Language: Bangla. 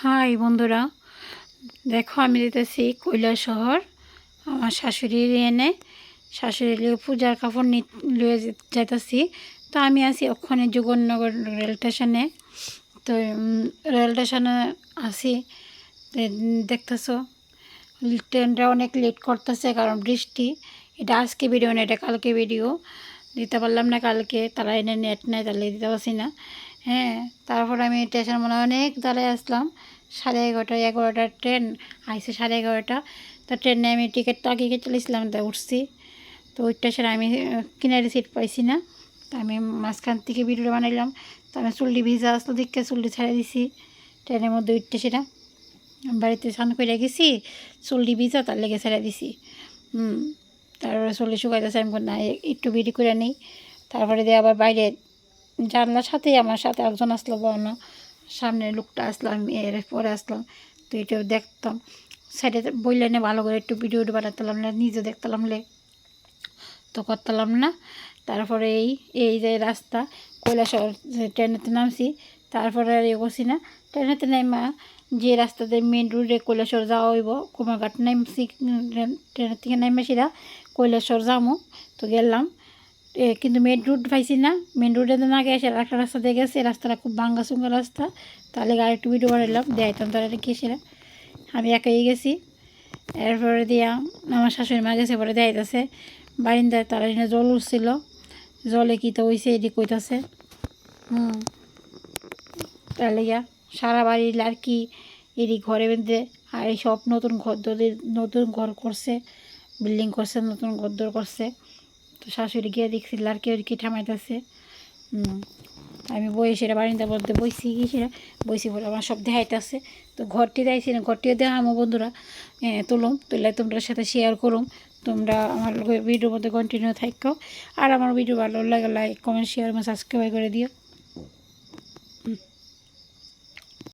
হাই বন্ধুরা, দেখো আমি যেতেছি কৈলাসহর আমার শাশুড়ির এনে শাশুড়ি পূজার কাপড় লয়ে যাইতেছি। তো আমি আছি ওখানে যুগননগর রেল স্টেশনে। তো রেল স্টেশনে আছি, দেখতেছো ট্রেনটা অনেক লেট করতেছে কারণ বৃষ্টি। এটা আজকে ভিডিও না, এটা কালকে ভিডিও। দিতে পারলাম না কালকে, তারা এনে নেট নাই, তাহলে দিতে পারছি না। হ্যাঁ, তারপর আমি স্টেশন মনে অনেক দাঁড়ায় আসলাম। 11:30 ট্রেন আইসে 11:30। তো ট্রেনে আমি টিকিট আগে কেটেছিলাম, তা উঠছি। তো ওই স্টেশনে আমি কিনারে সিট পাইছি না, তো আমি মাঝখান থেকে ভিডিও বানাইলাম। তো আমি চুল্লি ভিজা আসতো দিকে চুল্লি ছেড়ে দিছি ট্রেনের মধ্যে উঠতে। সেটা বাড়িতে স্নান করে গেছি, চুল্লি ভিজা তার লেগে ছেড়ে দিছি। তারপরে চুল্লি শুকাইতেছে, আমি না একটু বিড়ি করে নিই। তারপরে দিয়ে আবার বাইরে জানলার সাথেই আমার সাথে একজন আসলো বনো, সামনের লোকটা আসলো, আমি এর পরে আসলাম। তো এটাও দেখতাম, সাইডে বললে না ভালো করে একটু ভিডিও বানাতাম না, নিজে দেখতাম লে, তো করতাম না। তারপরে এই যে রাস্তা কৈলাসহর ট্রেনেতে নামছি। তারপরে আর করছি না, ট্রেনেতে নাইমা যে রাস্তাতে মেন রোডে কৈলাসহর যাওয়া হইব, কুমারঘাট নামছি। ট্রেনের থেকে নাইমা সেরা কৈলাসহর যাবো। তো গেলাম, কিন্তু মেন রোড পাইছি না। মেন রোডে না গেছে একটা রাস্তা দিয়ে গেছে, রাস্তাটা খুব ভাঙ্গা চুঙ্গা রাস্তা। তাহলে গাড়ি একটু ভিডিও বানাইলাম, দেখাইতাম তারা কি সেরা। আমি একাই গেছি। এরপরে দিয়া আমার শাশুড়ি মা গেছে, পরে দেখাইতেছে বারিন্দায় তারা জল উঠছিল। জলে কী তো হয়েছে এটি কইতাছে। তাহলে গিয়া সারা বাড়ির লাড়কি এটি ঘরে বেঁধে, আর এই সব নতুন ঘর দোদের নতুন ঘর করছে, বিল্ডিং করছে, নতুন ঘরদোর করছে। তো শাশুড়ি গিয়ে দেখছি লাড়কি ওরকি ঠামাইতেছে। আমি বই সেটা বারিন্দা বলতে বইছি, কি সেটা বইছি বলে আমার সব দেখাইতেছে। তো ঘরটি দেখাইছি না, ঘরটিও দেখামো বন্ধুরা। তুলুম তুললে তোমরা সাথে শেয়ার করুম। তোমরা আমার ভিডিওর মধ্যে কন্টিনিউ থাকো। আর আমার ভিডিও ভালো লাগে লাইক কমেন্ট শেয়ার এবং সাবস্ক্রাইব করে দিও।